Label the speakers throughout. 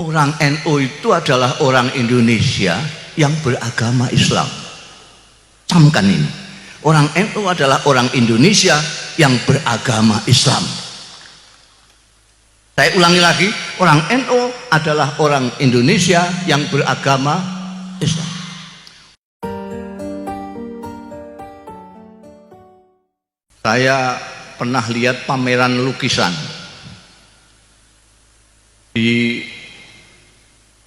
Speaker 1: Orang NU itu adalah orang Indonesia yang beragama Islam. Camkan ini. Orang NU adalah orang Indonesia yang beragama Islam. Saya ulangi lagi, orang NU adalah orang Indonesia yang beragama Islam. Saya pernah lihat pameran lukisan di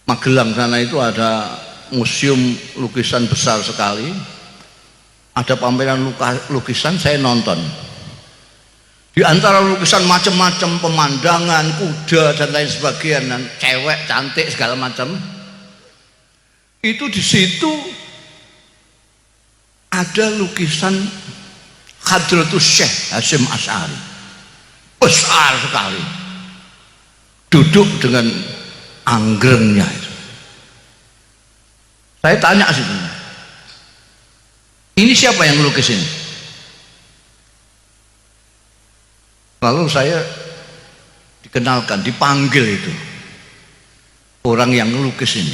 Speaker 1: Magelang sana. Itu ada museum lukisan besar sekali, ada pameran lukisan. Saya nonton, di antara lukisan macam-macam, pemandangan, kuda dan lain sebagainya, dan cewek cantik segala macam. Itu di situ ada lukisan Hadratus Syekh Hasyim Asy'ari, besar sekali, duduk dengan anggrengnya itu. Saya tanya situ, ini siapa yang melukis ini? Lalu saya dikenalkan, dipanggil itu orang yang melukis ini,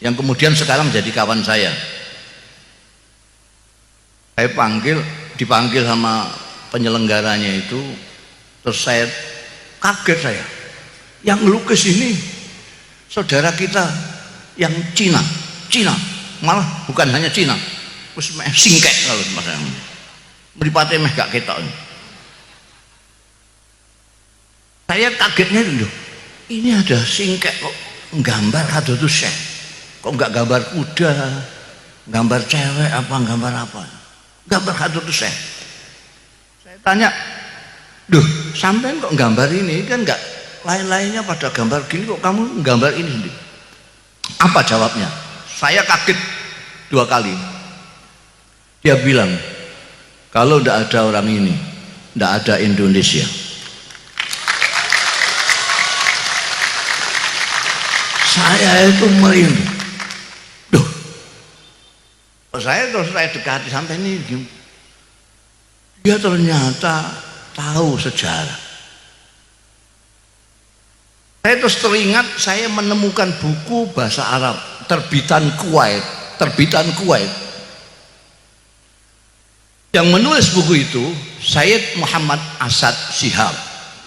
Speaker 1: yang kemudian sekarang jadi kawan saya. Saya dipanggil sama penyelenggaranya itu, terus saya kaget. Saya yang melukis ini saudara kita yang Cina, malah bukan hanya Cina, terus singkek kalau masalah meripate meh gak ketok. Saya kagetnya dulu, ini ada singkek kok gambar Hadratus Syekh, kok nggak gambar kuda, gambar cewek apa, gambar apa? Gambar Hadratus Syekh. Saya tanya, duh, sampean kok gambar ini, kan nggak lain-lainnya pada gambar gini, kok kamu gambar ini sendiri? Apa jawabnya? Saya kaget 2 kali. Dia bilang, kalau tidak ada orang ini, tidak ada Indonesia. Saya itu merinding. Duh, saya dekati sampai ini. Dia ternyata tahu sejarah. Saya terus teringat, saya menemukan buku bahasa Arab terbitan Kuwait. Yang menulis buku itu Sayyid Muhammad Asad Shihab.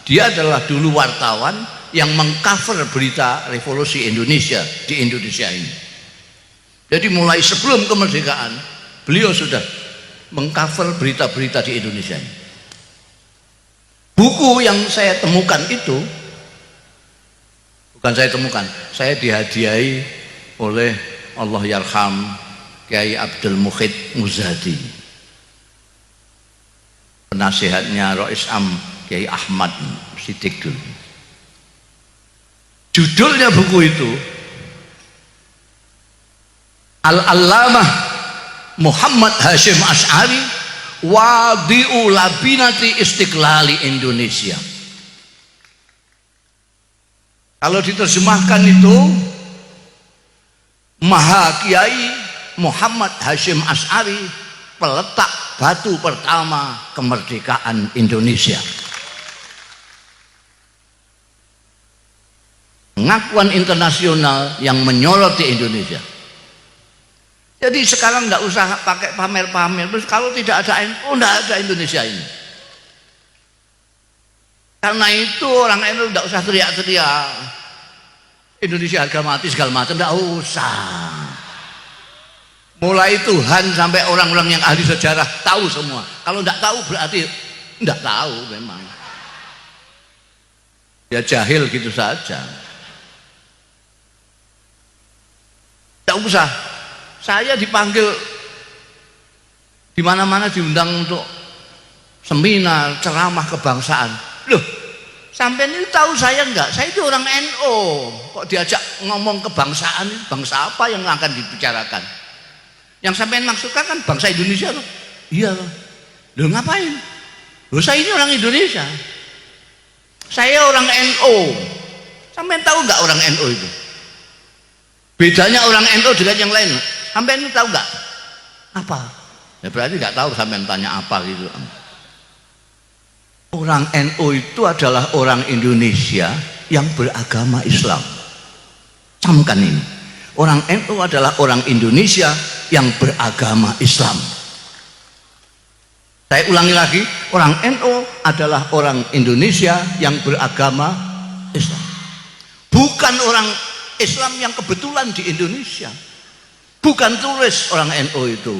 Speaker 1: Dia adalah dulu wartawan yang mengcover berita revolusi Indonesia di Indonesia ini. Jadi mulai sebelum kemerdekaan beliau sudah mengcover berita-berita di Indonesia ini. Buku yang saya temukan itu, bukan saya temukan, saya dihadiahi oleh Allahyarham Kiai Abdul Mukhid Muzadi, penasihatnya Rois Am Kiai Ahmad Siddiq dulu. Judulnya buku itu Al-Allamah Muhammad Hasyim Asy'ari Wadi'u Labinati Istiqlali Indonesia. Kalau diterjemahkan itu, Maha Kiai Muhammad Hasyim Asy'ari, peletak batu pertama kemerdekaan Indonesia. Pengakuan internasional yang menyoroti Indonesia. Jadi sekarang nggak usah pakai pamer-pamer. Terus kalau tidak ada NU, nggak ada Indonesia ini. Karena itu orang NU nggak usah teriak-teriak Indonesia harga mati segala macam, nggak usah. Mulai Tuhan sampai orang-orang yang ahli sejarah tahu semua. Kalau nggak tahu berarti nggak tahu memang. Ya jahil gitu saja. Tidak usah. Saya dipanggil di mana-mana, diundang untuk seminar, ceramah kebangsaan. Loh, sampai ini tahu saya enggak? Saya itu orang NU. Kok diajak ngomong kebangsaan, bangsa apa yang akan dibicarakan? Yang sampai maksudkan kan bangsa Indonesia loh. Iya loh. Loh ngapain? Loh saya ini orang Indonesia. Saya orang NU. Sampai tahu enggak orang NU itu? Bedanya orang NU dengan yang lain, sampai ini tahu nggak? Apa? Ya berarti nggak tahu, sampai tanya apa gitu. Orang NU itu adalah orang Indonesia yang beragama Islam. Camkan ini. Orang NU adalah orang Indonesia yang beragama Islam. Saya ulangi lagi, orang NU adalah orang Indonesia yang beragama Islam. Bukan orang Islam yang kebetulan di Indonesia. Bukan turis orang NU itu.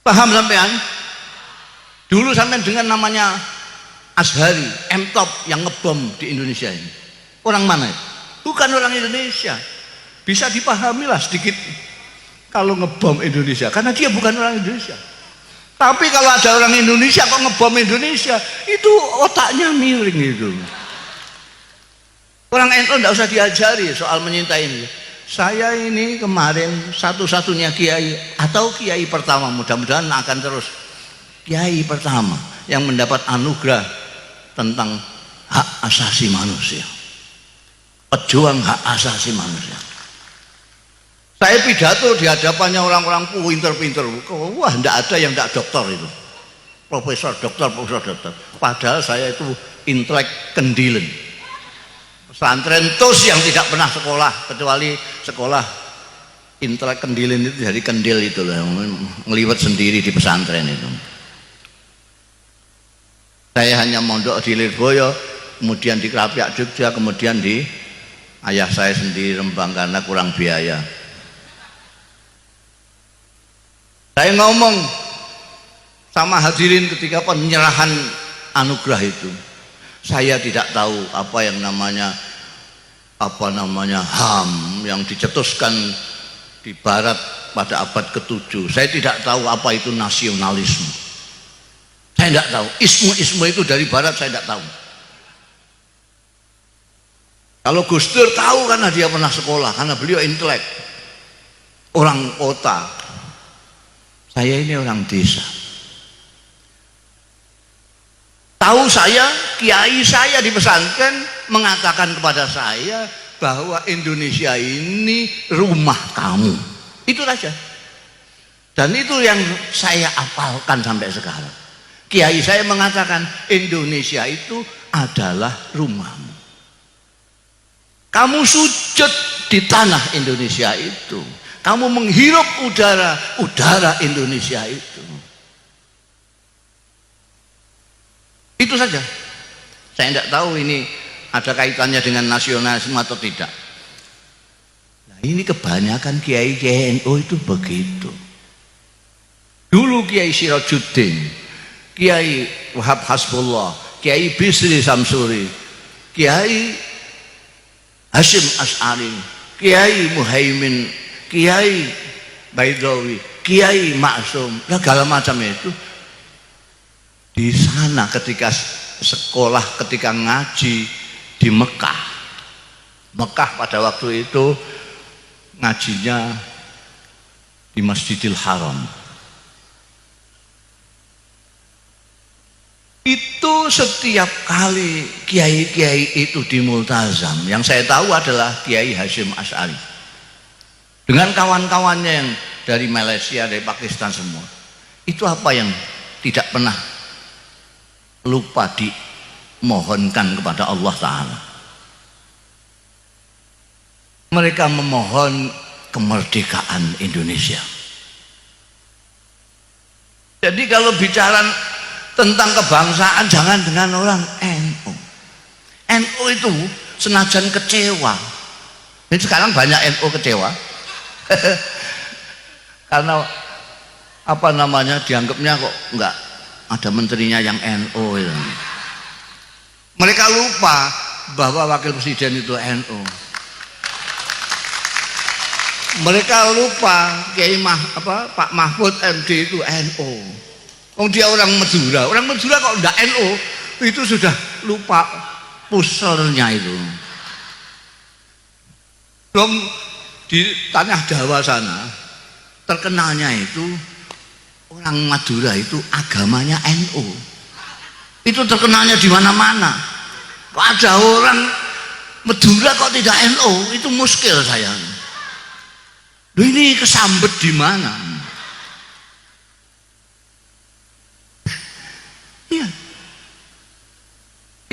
Speaker 1: Paham sampean? Dulu sampean dengan namanya Azhari, M-Top yang ngebom di Indonesia ini. Orang mana itu? Bukan orang Indonesia. Bisa dipahami lah sedikit kalau ngebom Indonesia, karena dia bukan orang Indonesia. Tapi kalau ada orang Indonesia kok ngebom Indonesia, itu otaknya miring itu. Orang NU tidak usah diajari soal menyintai ini. Saya ini kemarin satu-satunya kiai atau kiai pertama, mudah-mudahan akan terus kiai pertama yang mendapat anugerah tentang hak asasi manusia, pejuang hak asasi manusia. Saya pidato di hadapannya orang-orang pinter-pinter, wah tidak ada yang tidak dokter itu, profesor dokter. Padahal saya itu intelek kendilen, pesantren tos yang tidak pernah sekolah, kecuali sekolah intelek kendilen itu dari kendil itu loh, ngeliwat sendiri di pesantren itu. Saya hanya mondok di Lirboyo, kemudian di Krapiak Jogja, kemudian di ayah saya sendiri Rembang karena kurang biaya. Saya ngomong sama hadirin ketika penyerahan anugerah itu, saya tidak tahu apa yang namanya HAM yang dicetuskan di Barat pada abad ke-7. Saya tidak tahu apa itu nasionalisme. Saya tidak tahu. Isme itu dari Barat saya tidak tahu. Kalau Gus Dur tahu karena dia pernah sekolah, karena beliau intelek, orang kota. Saya ini orang desa. Tahu saya, kiai saya di pesantren mengatakan kepada saya bahwa Indonesia ini rumah kamu. Itu saja. Dan itu yang saya apalkan sampai sekarang. Kiai saya mengatakan Indonesia itu adalah rumahmu. Kamu sujud di tanah Indonesia itu. Kamu menghirup udara Indonesia itu. Itu saja. Saya tidak tahu ini ada kaitannya dengan nasionalisme atau tidak. Nah, ini kebanyakan kiai NU itu begitu. Dulu Kiai Sirajuddin, Kiai Wahab Hasbullah, Kiai Bisri Samsuri, Kiai Hashim As'ari, Kiai Muhaimin, Kiai Baidawi, Kiai Maksum, segala macam itu di sana ketika sekolah, ketika ngaji di Mekah. Mekah pada waktu itu ngajinya di Masjidil Haram. Itu setiap kali kiai-kiai itu di Multazam, yang saya tahu adalah Kiai Hashim As'ari dengan kawan-kawannya yang dari Malaysia, dari Pakistan semua. Itu apa yang tidak pernah lupa dimohonkan kepada Allah Ta'ala. Mereka memohon kemerdekaan Indonesia. Jadi kalau bicara tentang kebangsaan jangan dengan orang NU. NU itu senajan kecewa. Ini sekarang banyak NU kecewa. Karena apa namanya dianggapnya kok enggak ada menterinya yang NU itu. Mereka lupa bahwa wakil presiden itu NU. Mereka lupa Pak Mahfud MD itu NU. Dia orang Madura. Orang Madura kok enggak NU, itu sudah lupa puselnya itu. Belum di tanah Jawa sana terkenalnya itu orang Madura itu agamanya NU. Itu terkenalnya di mana-mana. Kok ada orang Madura kok tidak NU, itu muskil saya. Loh, ini kesambet di mana? Iya.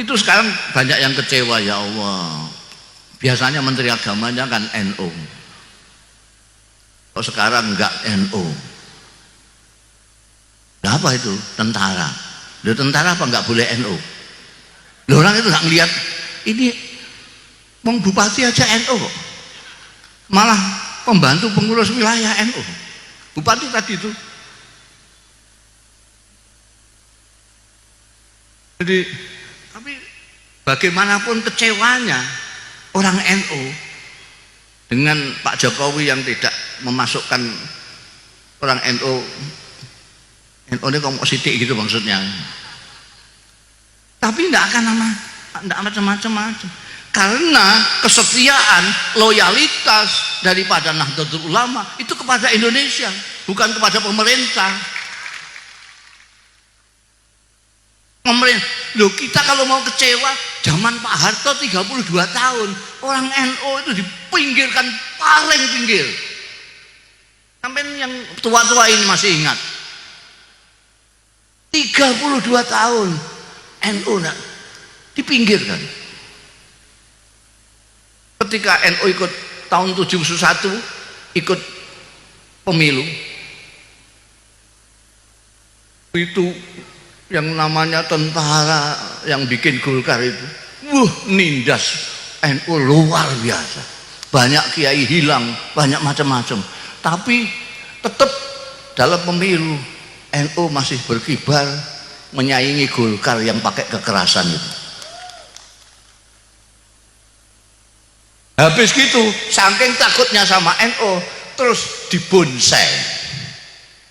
Speaker 1: Itu sekarang banyak yang kecewa, ya Allah. Biasanya menteri agamanya kan NU. Kok sekarang enggak NU? Nah, apa itu? Tentara. Loh, tentara apa enggak boleh NU? Loh, orang itu enggak ngelihat ini mau bupati aja NU kok. Malah pembantu pengurus wilayah NU. Bupati tadi itu. Jadi, tapi bagaimanapun kecewanya orang NU dengan Pak Jokowi yang tidak memasukkan orang NU ini kok sidik gitu maksudnya. Tapi tidak akan macam-macam. Karena kesetiaan, loyalitas daripada Nahdlatul Ulama itu kepada Indonesia, bukan kepada pemerintah. Loh, kita kalau mau kecewa, zaman Pak Harto 32 tahun, orang NU itu dipinggirkan paling pinggir. Sampai yang tua-tua ini masih ingat. 32 tahun NU dipinggirkan. Ketika NU ikut tahun 71 ikut pemilu, itu yang namanya tentara yang bikin Golkar itu, nindas NU luar biasa. Banyak kiai hilang, banyak macam-macam. Tapi tetap dalam pemilu NU masih berkibar menyaingi Golkar yang pakai kekerasan itu. Habis gitu, saking takutnya sama NU, terus dibonsai,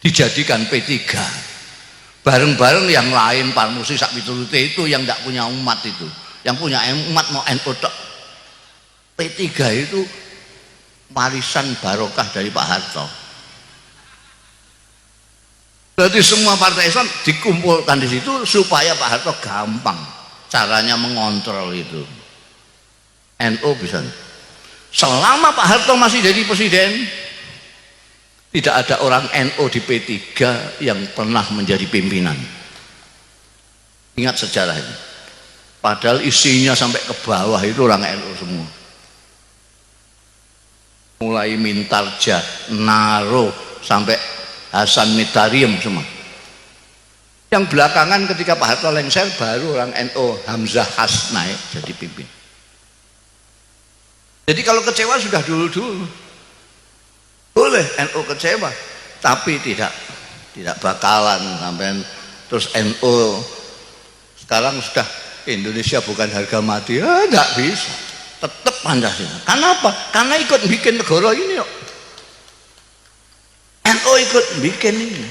Speaker 1: dijadikan P3. Bareng-bareng yang lain, Parmusi sak piturute itu yang tidak punya umat itu, yang punya umat mau NU tok. P3 itu warisan barokah dari Pak Harto. Berarti semua partai Islam dikumpulkan di situ supaya Pak Harto gampang caranya mengontrol itu. NU bisa. Selama Pak Harto masih jadi presiden, tidak ada orang NU di P3 yang pernah menjadi pimpinan. Ingat sejarah ini. Padahal isinya sampai ke bawah itu orang NU semua. Mulai Mintarja, Naro, sampai Hasan Mitariam semua. Yang belakangan ketika Pak Harto lengser, baru orang NU Hamzah Has naik jadi pimpin. Jadi kalau kecewa sudah dulu-dulu. Boleh NU kecewa, tapi tidak bakalan sampai terus NU sekarang sudah Indonesia bukan harga mati. Tidak bisa, tetap Pancasila. Kenapa? Karena ikut bikin negara ini. NU ikut bikin ini.